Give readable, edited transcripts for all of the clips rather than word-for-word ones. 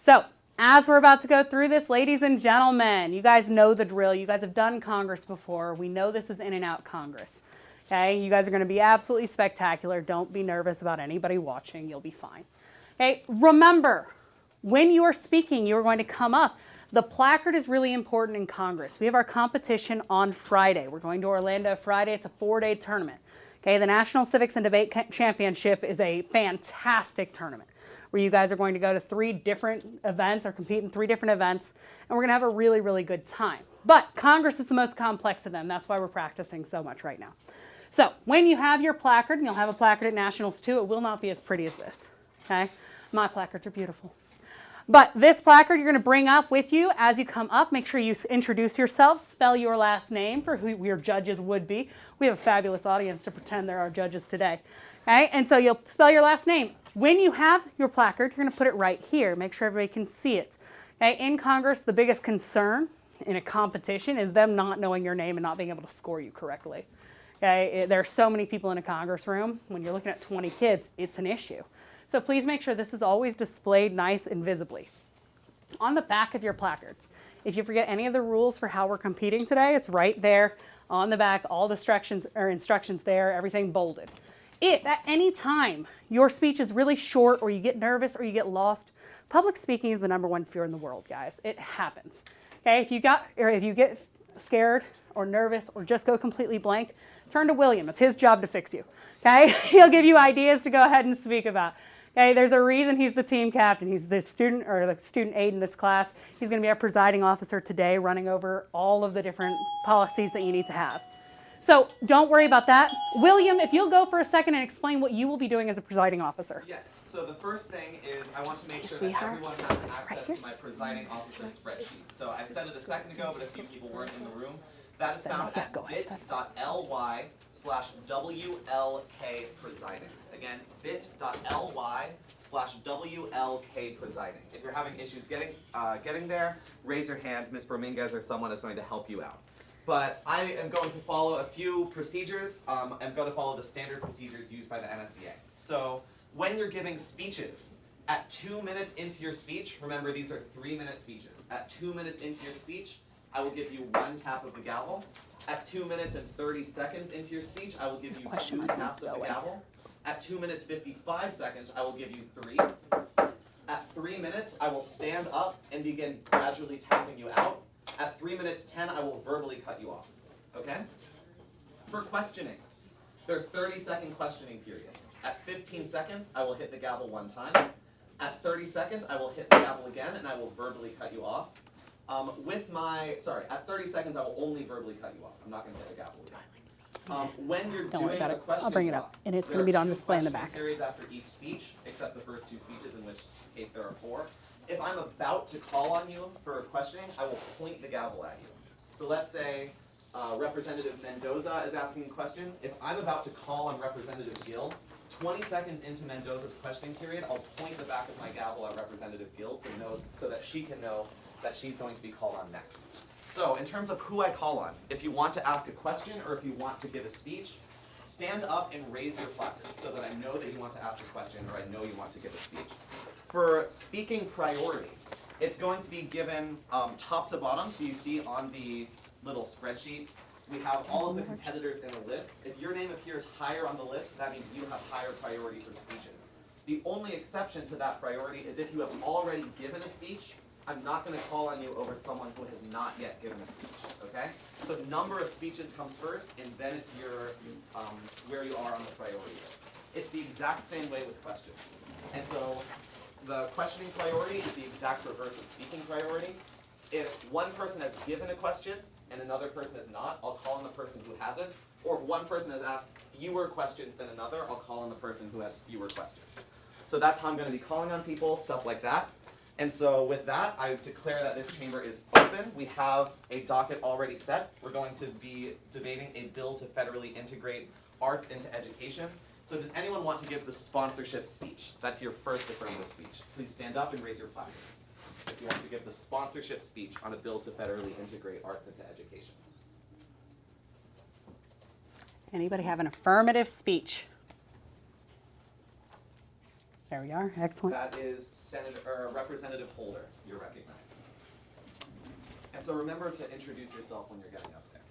So as we're about to go through this, ladies and gentlemen, you guys know the drill. You guys have done Congress before. We know this is in and out Congress. Okay, you guys are going to be absolutely spectacular. Don't be nervous about anybody watching. You'll be fine. Okay, remember, when you are speaking, you are going to come up. The placard is really important in Congress. We have our competition on Friday. We're going to Orlando Friday. It's a 4-day tournament. Okay, the National Civics and Debate Championship is a fantastic tournament where you guys are going to go to 3 different events or compete in 3 different events, and we're going to have a really, really good time. But Congress is the most complex of them. That's why we're practicing so much right now. So when you have your placard, and you'll have a placard at Nationals too, it will not be as pretty as this, okay? My placards are beautiful. But this placard you're going to bring up with you as you come up. Make sure you introduce yourself, spell your last name for who your judges would be. We have a fabulous audience to pretend they're our judges today. Okay? And so you'll spell your last name. When you have your placard, you're going to put it right here. Make sure everybody can see it. Okay? In Congress, the biggest concern in a competition is them not knowing your name and not being able to score you correctly. Okay? There are so many people in a Congress room. When you're looking at 20 kids, it's an issue. So please make sure this is always displayed nice and visibly. On the back of your placards, if you forget any of the rules for how we're competing today, it's right there on the back, all the instructions there, everything bolded. If at any time your speech is really short or you get nervous or you get lost, public speaking is the #1 fear in the world, guys. It happens. Okay, if you get scared or nervous or just go completely blank, turn to William. It's his job to fix you. Okay, he'll give you ideas to go ahead and speak about. Okay, there's a reason he's the team captain. He's the student or the student aide in this class. He's going to be our presiding officer today, running over all of the different policies that you need to have. So don't worry about that. William, if you'll go for a second and explain what you will be doing as a presiding officer. Yes, so the first thing is I want to make sure that everyone has access to my presiding officer spreadsheet. So I said it a second ago, but a few people weren't in the room. That is found at bit.ly/WLK presiding. Again, bit.ly/WLK presiding. If you're having issues getting there, raise your hand. Ms. Brominguez or someone is going to help you out. But I am going to follow a few procedures. I'm going to follow the standard procedures used by the NSDA. So when you're giving speeches, at 2 minutes into your speech, remember these are 3-minute speeches. At 2 minutes into your speech, I will give you 1 tap of the gavel. At 2 minutes and 30 seconds into your speech, I will give you 2 taps of the gavel. At 2 minutes 55 seconds, I will give you 3. At 3 minutes, I will stand up and begin gradually tapping you out. At 3 minutes 10, I will verbally cut you off. Okay? For questioning, there are 30-second questioning periods. At 15 seconds, I will hit the gavel 1 time. At 30 seconds, I will hit the gavel again, and I will verbally cut you off. At 30 seconds, I will only verbally cut you off. I'm not going to hit the gavel again. When you're doing the questioning, I'll bring it up, and it's going to be on display in the back. Periods after each speech, except the first 2 speeches, in which case there are 4. If I'm about to call on you for questioning, I will point the gavel at you. So let's say Representative Mendoza is asking a question. If I'm about to call on Representative Gill, 20 seconds into Mendoza's questioning period, I'll point the back of my gavel at Representative Gill to know, so that she can know that she's going to be called on next. So in terms of who I call on, if you want to ask a question or if you want to give a speech, stand up and raise your placard so that I know that you want to ask a question or I know you want to give a speech. For speaking priority, it's going to be given top to bottom. So you see on the little spreadsheet, we have all of the competitors in a list. If your name appears higher on the list, that means you have higher priority for speeches. The only exception to that priority is if you have already given a speech. I'm not going to call on you over someone who has not yet given a speech, okay? So number of speeches comes first, and then it's your where you are on the priority list. It's the exact same way with questions. And so the questioning priority is the exact reverse of speaking priority. If one person has given a question and another person has not, I'll call on the person who hasn't. Or if one person has asked fewer questions than another, I'll call on the person who has fewer questions. So that's how I'm going to be calling on people, stuff like that. And so with that, I declare that this chamber is open. We have a docket already set. We're going to be debating a bill to federally integrate arts into education. So does anyone want to give the sponsorship speech? That's your first affirmative speech. Please stand up and raise your placards if you want to give the sponsorship speech on a bill to federally integrate arts into education. Anybody have an affirmative speech? There we are. Excellent. That is Representative Holder. You're recognized. And so remember to introduce yourself when you're getting up there.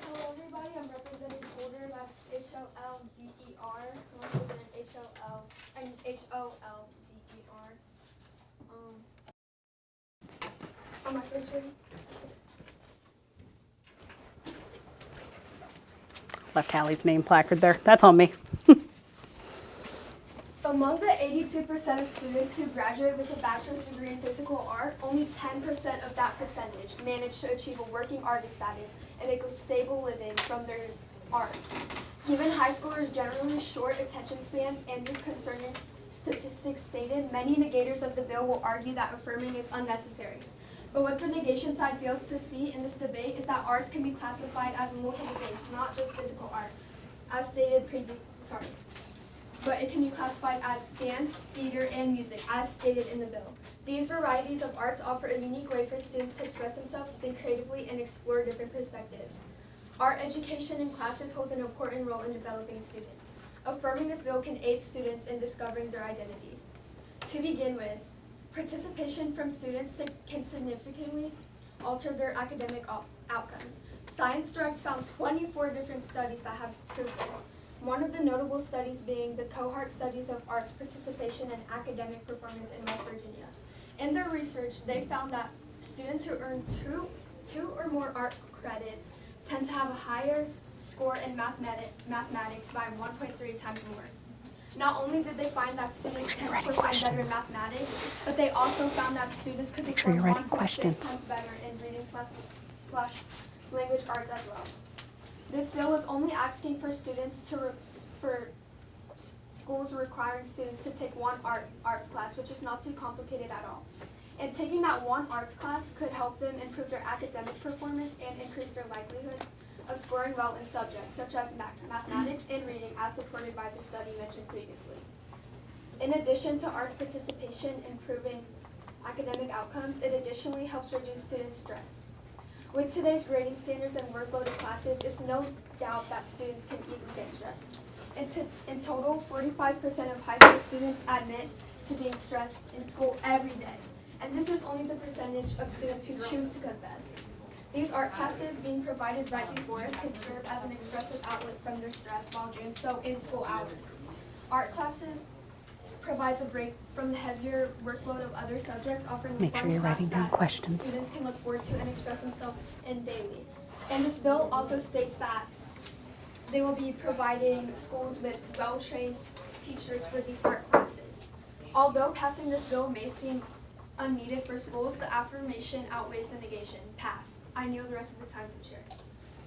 Hello everybody, I'm Representative Holder, that's H-O-L-D-E-R, I'm also been an H-O-L-D-E-R. On my first reading. Left Hallie's name placard there. That's on me. Among the 82% of students who graduate with a bachelor's degree in physical art, only 10% of that percentage manage to achieve a working artist status and make a stable living from their art. Given high schoolers' generally short attention spans and these concerning statistics stated, many negators of the bill will argue that affirming is unnecessary. But what the negation side fails to see in this debate is that arts can be classified as multiple things, not just physical art, as stated previously. But it can be classified as dance, theater, and music, as stated in the bill. These varieties of arts offer a unique way for students to express themselves, think creatively, and explore different perspectives. Art education in classes holds an important role in developing students. Affirming this bill can aid students in discovering their identities. To begin with, participation from students can significantly alter their academic outcomes. Science Direct found 24 different studies that have proved this. One of the notable studies being the cohort studies of arts participation and academic performance in West Virginia. In their research, they found that students who earn two or more art credits tend to have a higher score in mathematics by 1.3 times more. Not only did they find that students tend to perform better in mathematics, but they also found that students could perform 1.6 times better in reading slash language arts as well. This bill is only asking for students for schools requiring students to take one arts class, which is not too complicated at all. And taking that one arts class could help them improve their academic performance and increase their likelihood of scoring well in subjects such as mathematics and reading, as supported by the study mentioned previously. In addition to arts participation improving academic outcomes, it additionally helps reduce student stress. With today's grading standards and workload of classes, it's no doubt that students can easily get stressed. In total, 45% of high school students admit to being stressed in school every day. And this is only the percentage of students who choose to confess. These art classes being provided right before us can serve as an expressive outlet from their stress while doing so in school hours. Art classes provides a break from the heavier workload of other subjects, offering a fun class that students can look forward to and express themselves in daily. And this bill also states that they will be providing schools with well-trained teachers for these art classes. Although passing this bill may seem unneeded for schools, the affirmation outweighs the negation. Pass. I kneel the rest of the time to share.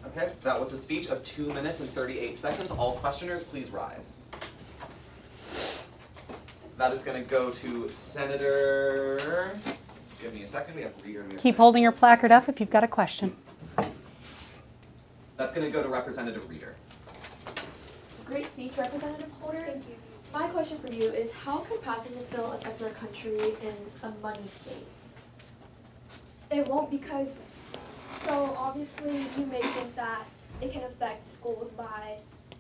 Okay, that was a speech of 2 minutes and 38 seconds. All questioners, please rise. That is going to go to Senator. Just give me a second. We have reader. Keep holding your placard up if you've got a question. That's going to go to Representative Reeder. Great speech, Representative Holder. Thank you. My question for you is, how can passing this bill affect our country in a money state? It won't, because, so obviously you may think that it can affect schools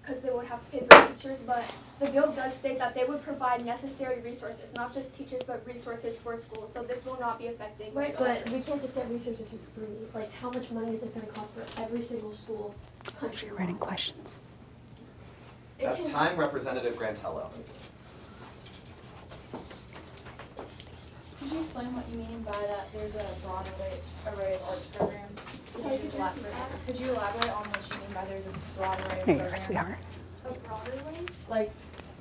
because they would have to pay for teachers, but the bill does state that they would provide necessary resources, not just teachers, but resources for schools, so this will not be affecting. Right, but we can't just get resources for free. Like, how much money is this going to cost for every single school country? You're writing questions. That's time, Representative Grantello. Could you explain what you mean by that there's a broad array of arts programs? Could you elaborate on what you mean by there's a broad array of There you go, programs? sweetheart. A broader way?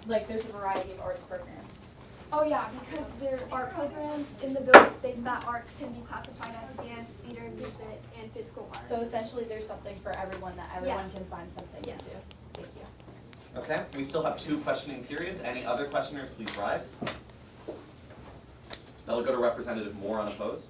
Like there's a variety of arts programs. Oh yeah, because there are programs in the bill that states that arts can be classified as dance, theater, music, and physical art. So essentially there's something for everyone that everyone Yeah. can find something Yes. into. Thank you. Okay, we still have 2 questioning periods. Any other questioners, please rise. That'll go to Representative Moore unopposed.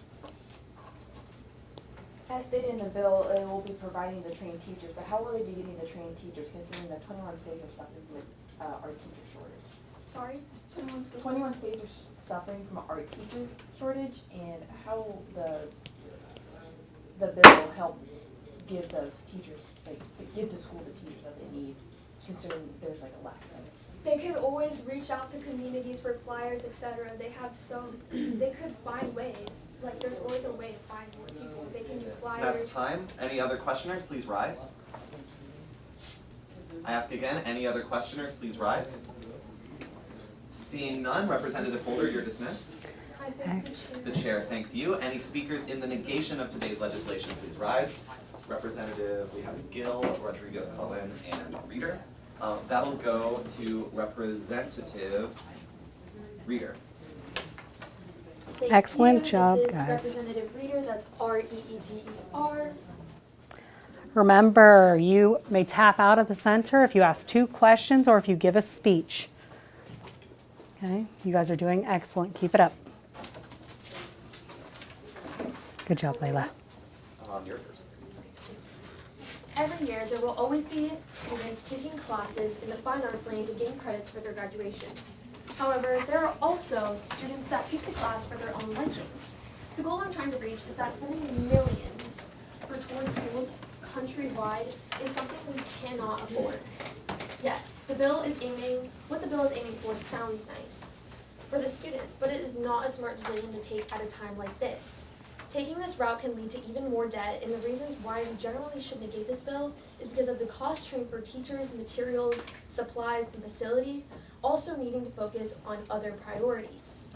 As stated in the bill, it will be providing the trained teachers, but how will they be getting the trained teachers considering that 21 states are suffering with art teacher shortage? Sorry? 21 states. 21 states are suffering from an art teacher shortage, and how will the bill help give the teachers, like, give the school the teachers that they need, considering there's like a lack of it? They could always reach out to communities for flyers, etc. They could find ways. Like, there's always a way to find more people. They can do flyers. That's time. Any other questioners, please rise. I ask again, any other questioners, please rise. Seeing none, Representative Holder, you're dismissed. I think The chair thanks you. Any speakers in the negation of today's legislation, please rise. Representative, we have Gill, Rodriguez, Cohen, and Reeder. That'll go to Representative Reeder. Thank Excellent you. job, This is guys. Representative Reeder, that's R-E-E-D-E-R. Remember, you may tap out of the center if you ask 2 questions or if you give a speech. Okay, you guys are doing excellent. Keep it up. Good job, Layla. Your first. Every year, there will always be students taking classes in the fine arts lane to gain credits for their graduation. However, there are also students that take the class for their own liking. The goal I'm trying to reach is that spending millions for towards schools countrywide is something we cannot afford. Yes, what the bill is aiming for sounds nice for the students, but it is not a smart decision to take at a time like this. Taking this route can lead to even more debt, and the reasons why we generally should negate this bill is because of the cost to for teachers, materials, supplies, and facility, also needing to focus on other priorities.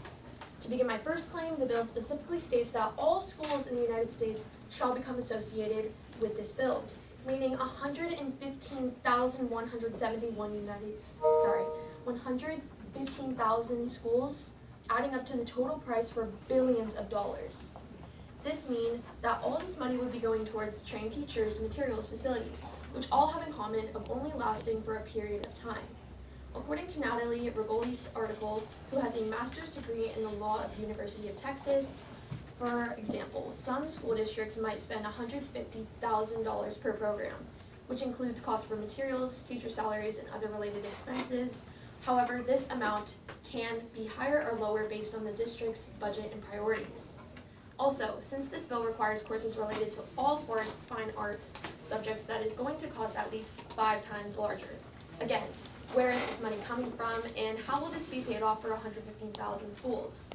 To begin my first claim, the bill specifically states that all schools in the United States shall become associated with this bill, meaning 115,000 schools, adding up to the total price for billions of dollars. This means that all this money would be going towards trained teachers, materials, facilities, which all have in common of only lasting for a period of time. According to Natalie Rigoli's article, who has a master's degree in the law at the University of Texas, for example, some school districts might spend $150,000 per program, which includes costs for materials, teacher salaries, and other related expenses. However, this amount can be higher or lower based on the district's budget and priorities. Also, since this bill requires courses related to all fine arts subjects, that is going to cost at least 5 times larger. Again, where is this money coming from, and how will this be paid off for 115,000 schools?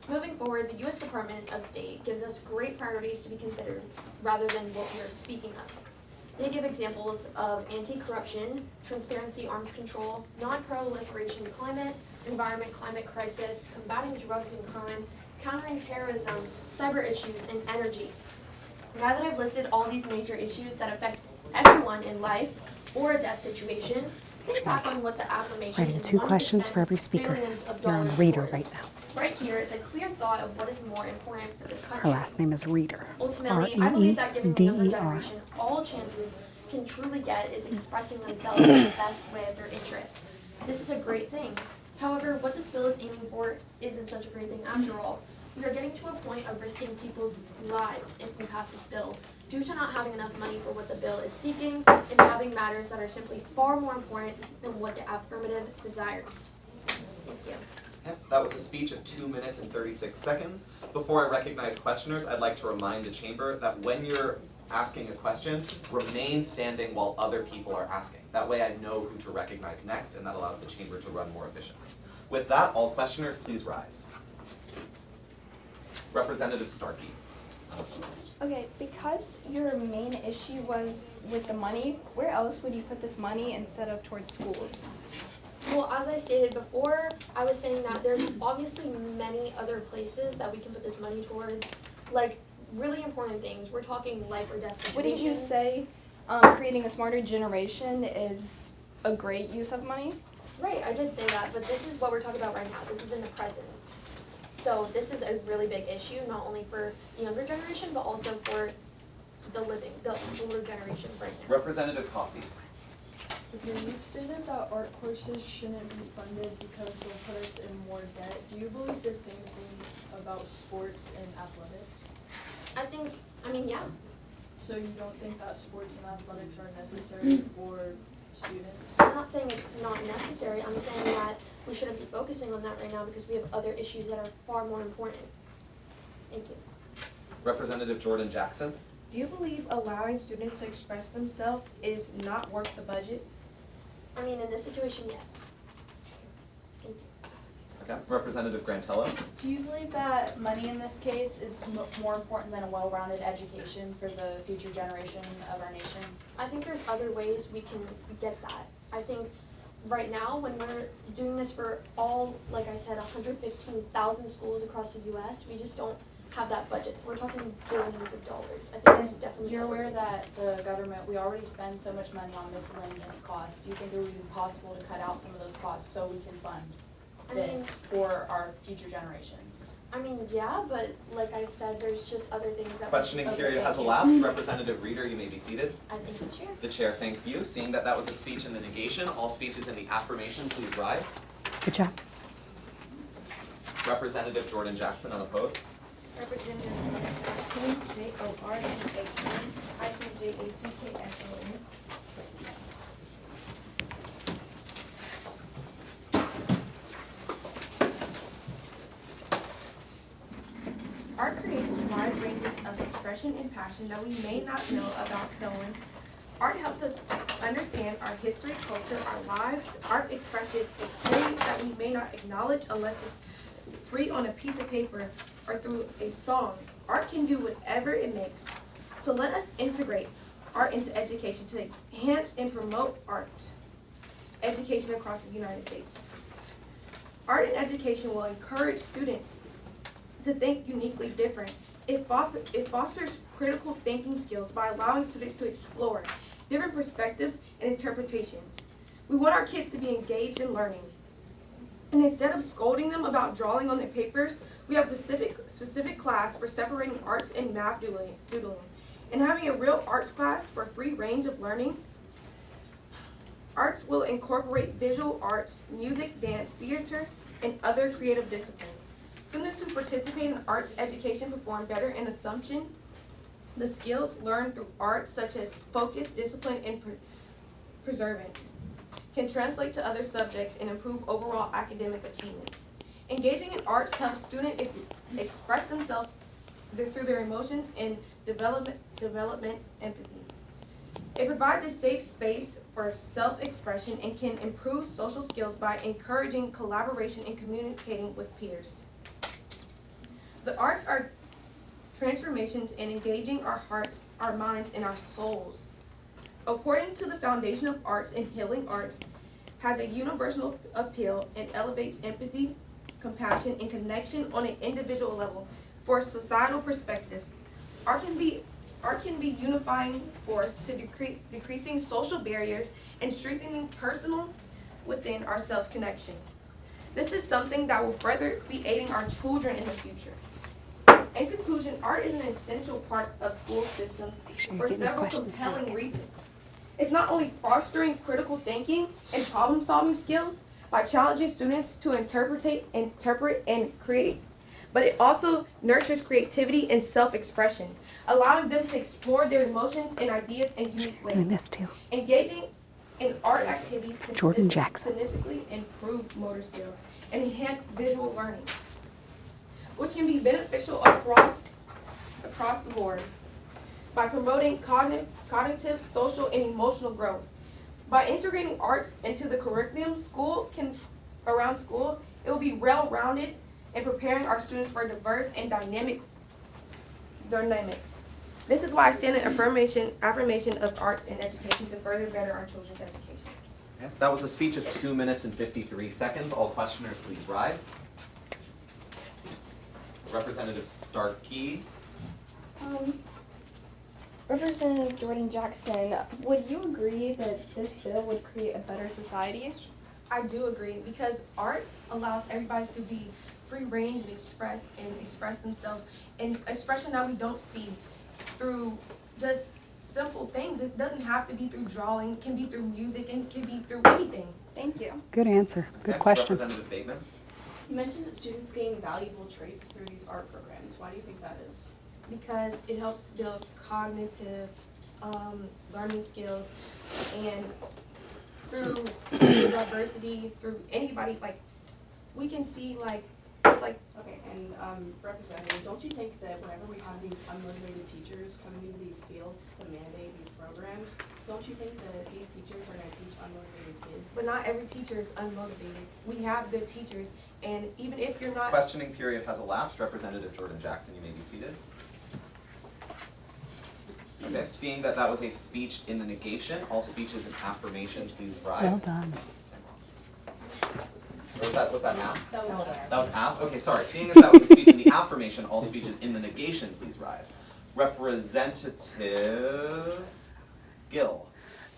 Moving forward, the U.S. Department of State gives us great priorities to be considered rather than what we are speaking of. They give examples of anti-corruption, transparency, arms control, non-proliferation climate, environment, climate crisis, combating drugs and crime, countering terrorism, cyber issues, and energy. Now that I've listed all these major issues that affect everyone in life or a death situation, think back on what the affirmation Writing is 2 wanting to questions spend for every speaker. billions of You're on dollars Reader towards. right now. Right here is a clear thought of what is more important for this Her country. last name is Reader. Ultimately, I believe that giving the younger R-E-E-D-E-R. generation all chances can truly get is expressing themselves in the best way of their interests. This is a great thing. However, what this bill is aiming for isn't such a great thing after all. We are getting to a point of risking people's lives if we pass this bill, due to not having enough money for what the bill is seeking and having matters that are simply far more important than what the affirmative desires. Thank you. Yep, that was a speech of 2 minutes and 36 seconds. Before I recognize questioners, I'd like to remind the chamber that when you're asking a question, remain standing while other people are asking. That way I know who to recognize next, and that allows the chamber to run more efficiently. With that, all questioners, please rise. Representative Starkey. Okay, because your main issue was with the money, where else would you put this money instead of towards schools? Well, as I stated before, I was saying that there's obviously many other places that we can put this money towards, like really important things. We're talking life or death situations. Wouldn't you say creating a smarter generation is a great use of money? Right, I did say that, but this is what we're talking about right now. This is in the present. So this is a really big issue, not only for the younger generation, but also for the older generation right now. Representative Coffey. Okay, you stated that art courses shouldn't be funded because they'll put us in more debt. Do you believe the same thing about sports and athletics? I mean, yeah. So you don't think that sports and athletics are necessary for students? I'm not saying it's not necessary. I'm saying that we shouldn't be focusing on that right now because we have other issues that are far more important. Thank you. Representative Jordan Jackson. Do you believe allowing students to express themselves is not worth the budget? I mean, in this situation, yes. Okay, Representative Grantello. Do you believe that money in this case is more important than a well-rounded education for the future generation of our nation? I think there's other ways we can get that. I think right now, when we're doing this for all, like I said, 115,000 schools across the US, we just don't have that budget. We're talking billions of dollars. I think there's definitely You're other aware ways. that the government, we already spend so much money on miscellaneous costs. Do you think it would be possible to cut out some of those costs so we can fund this for our future generations? I mean, yeah, but like I said, there's just other things that. Questioning okay, period has thank you. elapsed. Representative Reeder, you may be seated. I think the chair. The chair thanks you. Seeing that that was a speech in the negation, all speeches in the affirmation, please rise. Good job. Representative Jordan Jackson, unopposed. Representative Jackson, JORDAN-JACKSON. Art creates wide ranges of expression and passion that we may not know about someone. Art helps us understand our history, culture, our lives. Art expresses experience that we may not acknowledge unless it's free on a piece of paper or through a song. Art can do whatever it makes. So let us integrate art into education to enhance and promote art education across the United States. Art and education will encourage students to think uniquely different. It fosters critical thinking skills by allowing students to explore different perspectives and interpretations. We want our kids to be engaged in learning. And instead of scolding them about drawing on their papers, we have a specific class for separating arts and math doodling. And having a real arts class for free range of learning. Arts will incorporate visual arts, music, dance, theater, and other creative disciplines. Students who participate in arts education perform better in assumption. The skills learned through art, such as focus, discipline, and perseverance, can translate to other subjects and improve overall academic achievements. Engaging in arts helps students express themselves through their emotions and development empathy. It provides a safe space for self-expression and can improve social skills by encouraging collaboration and communicating with peers. The arts are transformations in engaging our hearts, our minds, and our souls. According to the foundation of arts and healing arts has a universal appeal and elevates empathy, compassion, and connection on an individual level. For a societal perspective, art can be unifying force to decreasing social barriers and strengthening personal within our self-connection. This is something that will further be aiding our children in the future. In conclusion, art is an essential part of school systems for several compelling reasons. It's not only fostering critical thinking and problem-solving skills by challenging students to interpret and create, but it also nurtures creativity and self-expression, allowing them to explore their emotions and ideas in unique ways. Doing this too. Engaging in art activities can Jordan Jackson. significantly improve motor skills and enhance visual learning, which can be beneficial across the board by promoting cognitive, social, and emotional growth. By integrating arts into the curriculum, around school, it will be well-rounded and preparing our students for diverse and dynamics. This is why I stand in affirmation of arts and education to further better our children's education. Okay. That was a speech of 2 minutes and 53 seconds. All questioners, please rise. Representative Starkey. Representative Jordan Jackson, would you agree that this bill would create a better society? I do agree, because art allows everybody to be free range and express themselves, and expression that we don't see through just simple things. It doesn't have to be through drawing, it can be through music, and it can be through anything. Thank you. Good answer. Good Okay. question. Representative Bateman. You mentioned that students gain valuable traits through these art programs. Why do you think that is? Because it helps build cognitive learning skills, and through diversity, through anybody, like we can see like It's like, okay, and representative, don't you think that whenever we have these unmotivated teachers coming into these fields to mandate these programs, don't you think that these teachers are gonna teach unmotivated kids? But not every teacher is unmotivated. We have good teachers, and even if you're not. Questioning period has elapsed. Representative Jordan Jackson, you may be seated. Okay, seeing that that was a speech in the negation, all speeches in affirmation, please rise. Well done. Or was that half? That was there. That was half? Okay, sorry. Seeing as that was a speech in the affirmation, all speeches in the negation, please rise. Representative Gill.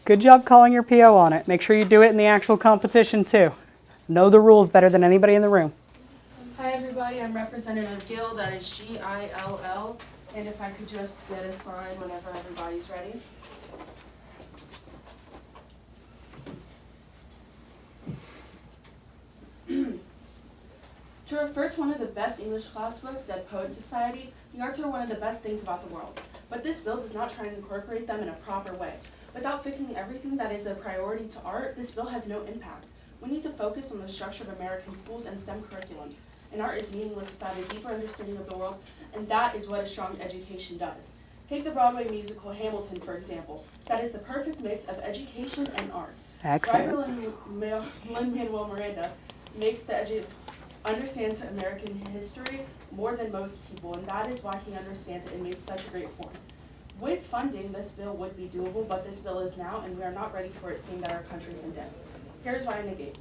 Good job calling your PO on it. Make sure you do it in the actual competition too. Know the rules better than anybody in the room. Hi everybody, I'm Representative Gill, that is Gill, and if I could just get a sign whenever everybody's ready. To refer to one of the best English class books, said Poet Society, the arts are one of the best things about the world. But this bill does not try to incorporate them in a proper way. Without fixing everything that is a priority to art, this bill has no impact. We need to focus on the structure of American schools and STEM curriculums. And art is meaningless without a deeper understanding of the world, and that is what a strong education does. Take the Broadway musical Hamilton, for example. That is the perfect mix of education and art. Excellent. Writer Lin-Manuel Miranda makes understands American history more than most people, and that is why he understands it and made such a great form. With funding, this bill would be doable, but this bill is now, and we are not ready for it, seeing that our country is in debt. Here's why I negate.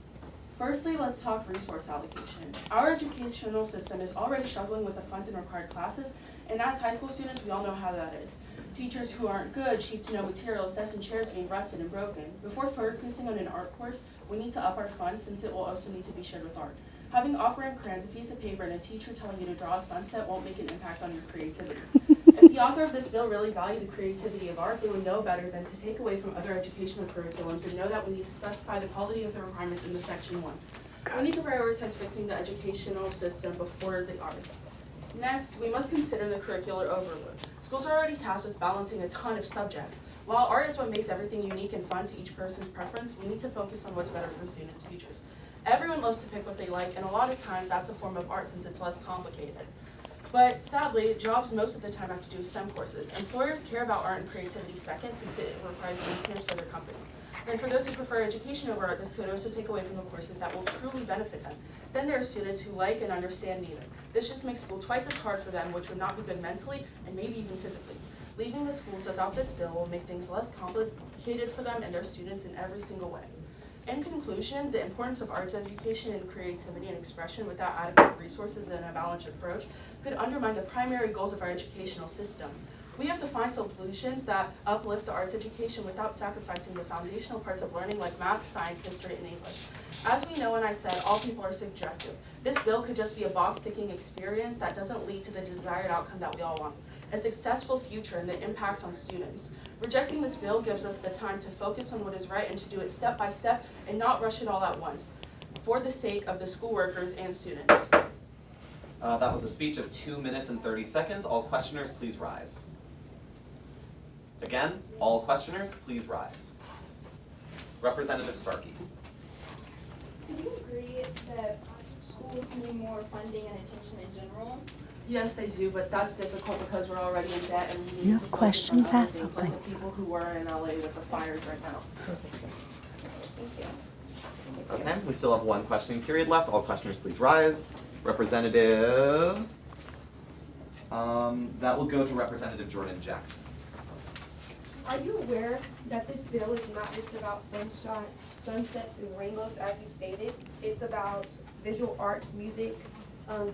Firstly, let's talk resource allocation. Our educational system is already struggling with the funds in required classes, and as high school students, we all know how that is. Teachers who aren't good, cheap to no materials, desks and chairs being rusted and broken. Before focusing on an art course, we need to up our funds since it will also need to be shared with art. Having off-brand crayons, a piece of paper, and a teacher telling you to draw a sunset won't make an impact on your creativity. If the author of this bill really valued the creativity of art, they would know better than to take away from other educational curriculums and know that we need to specify the quality of the requirements in the Section 1. We need to prioritize fixing the educational system before the arts. Next, we must consider the curricular overload. Schools are already tasked with balancing a ton of subjects. While art is what makes everything unique and fun to each person's preference, we need to focus on what's better for students' futures. Everyone loves to pick what they like, and a lot of time that's a form of art since it's less complicated. But sadly, jobs most of the time have to do with STEM courses. Employers care about art and creativity second since it requires maintenance for their company. And for those who prefer education over art, this could also take away from the courses that will truly benefit them. Then there are students who like and understand neither. This just makes school twice as hard for them, which would not be good mentally and maybe even physically. Leaving the schools without this bill will make things less complicated for them and their students in every single way. In conclusion, the importance of arts education and creativity and expression without adequate resources and a balanced approach could undermine the primary goals of our educational system. We have to find solutions that uplift the arts education without sacrificing the foundational parts of learning like math, science, history, and English. As we know and I said, all people are subjective. This bill could just be a box-ticking experience that doesn't lead to the desired outcome that we all want. A successful future and the impacts on students. Rejecting this bill gives us the time to focus on what is right and to do it step by step and not rush it all at once, for the sake of the school workers and students. That was a speech of 2 minutes and 30 seconds. All questioners, please rise. Again, all questioners, please rise. Representative Starkey. Do you agree that schools need more funding and attention in general? Yes, they do, but that's difficult because we're already in debt and we need No to focus questions, on other ask things, something. like the people who are in LA with the fires right now. Thank you. Okay, we still have one questioning period left. All questioners, please rise. Representative, that will go to Representative Jordan Jackson. Are you aware that this bill is not just about sunshine, sunsets and rainbows as you stated? It's about visual arts, music,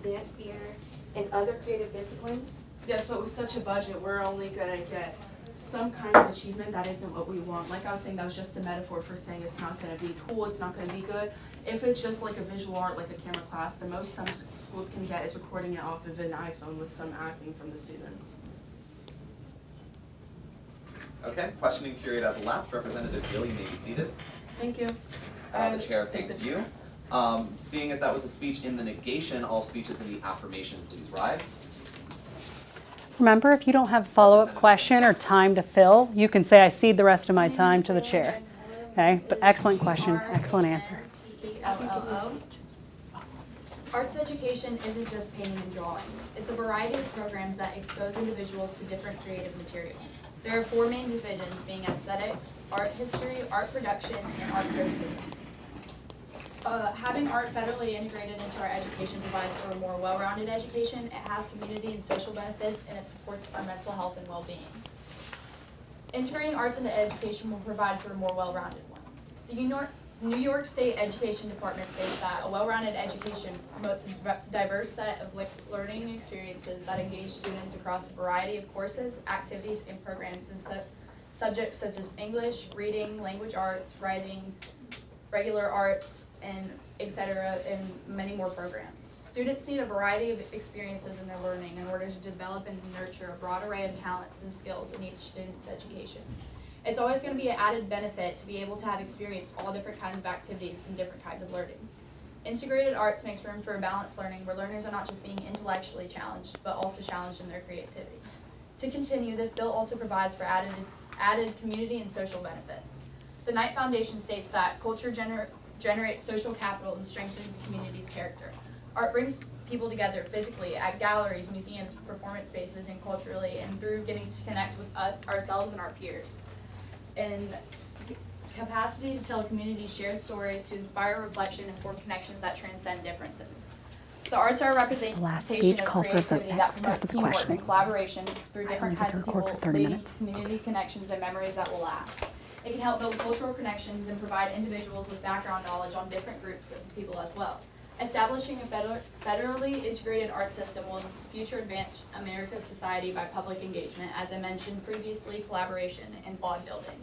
dance, theater, and other creative disciplines? Yes, but with such a budget, we're only gonna get some kind of achievement that isn't what we want. Like I was saying, that was just a metaphor for saying it's not gonna be cool, it's not gonna be good. If it's just like a visual art, like a camera class, the most some schools can get is recording it off of an iPhone with some acting from the students. Okay, questioning period has elapsed. Representative Gill, you may be seated. Thank you. The chair thanks you. Seeing as that was a speech in the negation, all speeches in the affirmation, please rise. Remember, if you don't have a follow-up question or time to fill, you can say, I cede the rest of my time to the chair. Okay, but excellent question, excellent answer. Arts education isn't just painting and drawing. It's a variety of programs that expose individuals to different creative material. There are 4 main divisions, being aesthetics, art history, art production, and art criticism. Having art federally integrated into our education provides for a more well-rounded education. It has community and social benefits, and it supports our mental health and well-being. Integrating arts into education will provide for a more well-rounded one. The New York State Education Department states that a well-rounded education promotes a diverse set of learning experiences that engage students across a variety of courses, activities, and programs in subjects such as English, reading, language arts, writing, regular arts, and etc., and many more programs. Students need a variety of experiences in their learning in order to develop and nurture a broad array of talents and skills in each student's education. It's always going to be an added benefit to be able to have experienced all different kinds of activities and different kinds of learning. Integrated arts makes room for a balanced learning where learners are not just being intellectually challenged, but also challenged in their creativity. To continue, this bill also provides for added community and social benefits. The Knight Foundation states that culture generates social capital and strengthens the community's character. Art brings people together physically at galleries, museums, performance spaces, and culturally, and through getting to connect with ourselves and our peers. And capacity to tell a community's shared story, to inspire reflection and form connections that transcend differences. The arts are a representation of creativity that promotes teamwork and collaboration through different kinds of people, leading to community connections and memories that will last. It can help build cultural connections and provide individuals with background knowledge on different groups of people as well. Establishing a federally integrated art system will in the future advance America's society by public engagement, as I mentioned previously, collaboration, and blog building.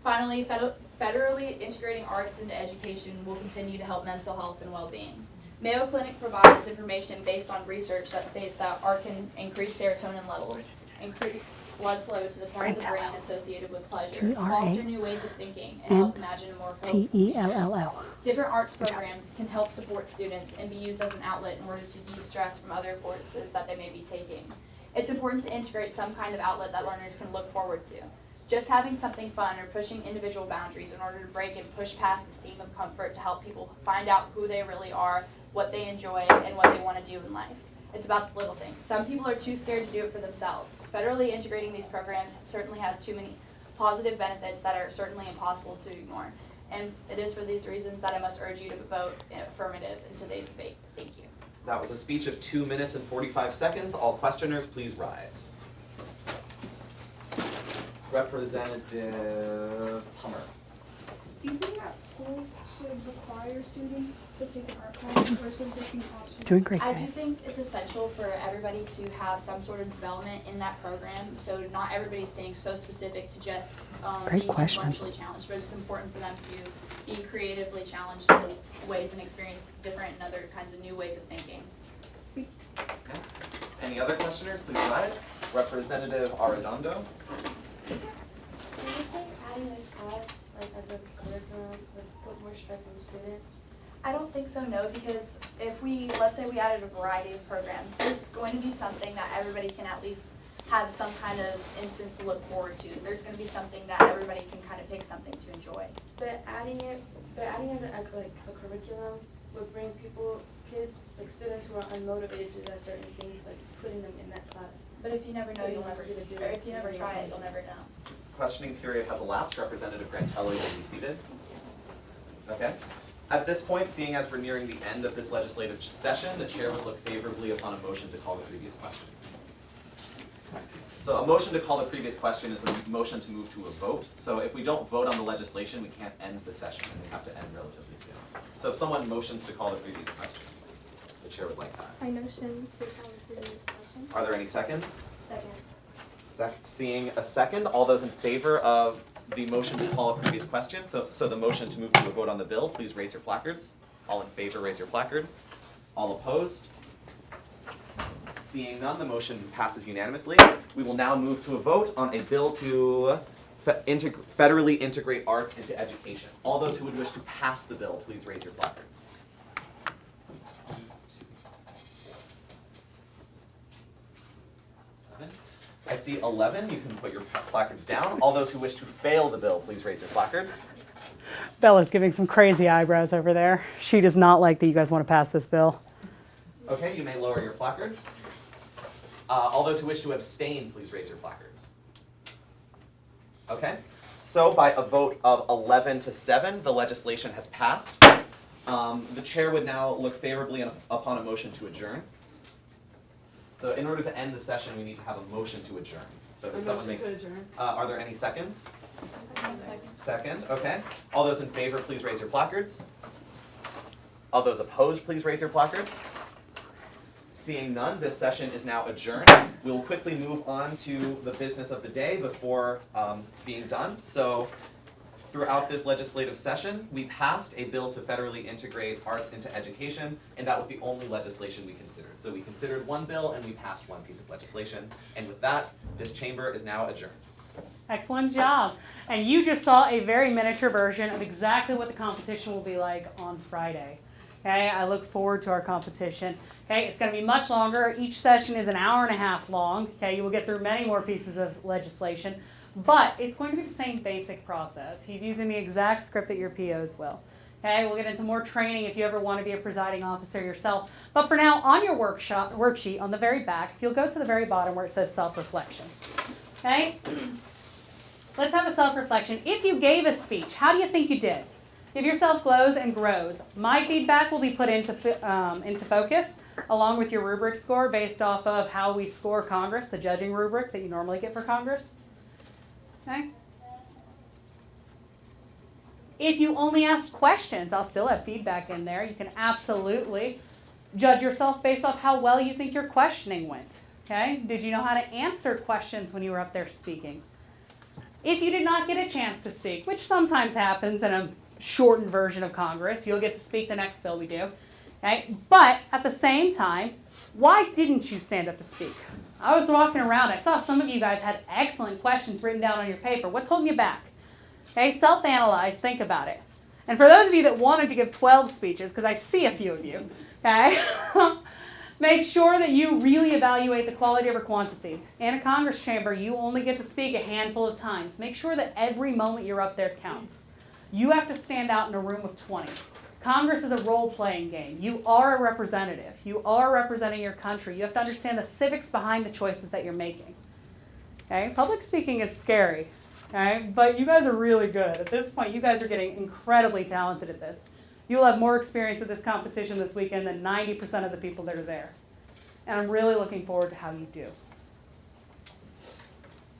Finally, federally integrating arts into education will continue to help mental health and well-being. Mayo Clinic provides information based on research that states that art can increase serotonin levels, increase blood flow to the part of the brain associated with pleasure, foster new ways of thinking, and help imagine a more TELLO. Different arts programs can help support students and be used as an outlet in order to de-stress from other courses that they may be taking. It's important to integrate some kind of outlet that learners can look forward to. Just having something fun or pushing individual boundaries in order to break and push past the seam of comfort to help people find out who they really are, what they enjoy, and what they want to do in life. It's about the little things. Some people are too scared to do it for themselves. Federally integrating these programs certainly has too many positive benefits that are certainly impossible to ignore. And it is for these reasons that I must urge you to vote affirmative in today's debate. Thank you. That was a speech of 2 minutes and 45 seconds. All questioners, please rise. Representative Hummer. Do you think that schools should require students to take an art class or should it just be optional? Doing great, I do guys. think it's essential for everybody to have some sort of development in that program, so not everybody's staying so specific to just Great being question. intellectually challenged, but it's important for them to be creatively challenged in ways and experience different and other kinds of new ways of thinking. Okay. Any other questioners, please rise. Representative Arredondo. Do you think adding this class, like as a curriculum, would put more stress on students? I don't think so, no, because if let's say we added a variety of programs, there's going to be something that everybody can at least have some kind of instance to look forward to. There's going to be something that everybody can kind of pick something to enjoy. But adding as a curriculum would bring kids, like students who are unmotivated to do certain things, like putting them in that class. But if you never know, you'll never do it. Or if you never try it, you'll never know. Questioning period has elapsed. Representative Grantello, you may be seated. Okay. At this point, seeing as we're nearing the end of this legislative session, the chair would look favorably upon a motion to call the previous question. So a motion to call the previous question is a motion to move to a vote. So if we don't vote on the legislation, we can't end the session, and we have to end relatively soon. So if someone motions to call the previous question, the chair would like that. I motion to call the previous question. Are there any seconds? Second. Seeing a second, all those in favor of the motion to call a previous question, so the motion to move to a vote on the bill, please raise your placards. All in favor, raise your placards. All opposed? Seeing none, the motion passes unanimously. We will now move to a vote on a bill to federally integrate arts into education. All those who would wish to pass the bill, please raise your placards. I see 11. You can put your placards down. All those who wish to fail the bill, please raise your placards. Bella's giving some crazy eyebrows over there. She does not like that you guys want to pass this bill. Okay, you may lower your placards. All those who wish to abstain, please raise your placards. Okay, so by a vote of 11 to 7, the legislation has passed. The chair would now look favorably upon a motion to adjourn. So in order to end the session, we need to have a motion to adjourn. So does someone make, are there any seconds? Second, okay. All those in favor, please raise your placards. All those opposed, please raise your placards. Seeing none, this session is now adjourned. We will quickly move on to the business of the day before being done. So throughout this legislative session, we passed a bill to federally integrate arts into education, and that was the only legislation we considered. So we considered one bill and we passed one piece of legislation. And with that, this chamber is now adjourned. Excellent job. And you just saw a very miniature version of exactly what the competition will be like on Friday. Okay, I look forward to our competition. Okay, it's going to be much longer. Each session is an hour and a half long. Okay, you will get through many more pieces of legislation, but it's going to be the same basic process. He's using the exact script that your POs will. Okay, we'll get into more training if you ever want to be a presiding officer yourself. But for now, on your worksheet on the very back, if you'll go to the very bottom where it says self-reflection. Okay, let's have a self-reflection. If you gave a speech, how do you think you did? Give yourself glows and grows. My feedback will be put into focus along with your rubric score based off of how we score Congress, the judging rubric that you normally get for Congress. Okay. If you only ask questions, I'll still have feedback in there. You can absolutely judge yourself based off how well you think your questioning went. Okay? Did you know how to answer questions when you were up there speaking? If you did not get a chance to speak, which sometimes happens in a shortened version of Congress, you'll get to speak the next bill we do. Okay? But at the same time, why didn't you stand up to speak? I was walking around, I saw some of you guys had excellent questions written down on your paper. What's holding you back? Okay, self-analyze, think about it. And for those of you that wanted to give 12 speeches, because I see a few of you, okay, make sure that you really evaluate the quality over quantity. In a Congress chamber, you only get to speak a handful of times. Make sure that every moment you're up there counts. You have to stand out in a room of 20. Congress is a role-playing game. You are a representative. You are representing your country. You have to understand the civics behind the choices that you're making. Okay? Public speaking is scary, okay? But you guys are really good. At this point, you guys are getting incredibly talented at this. You'll have more experience at this competition this weekend than 90% of the people that are there. And I'm really looking forward to how you do.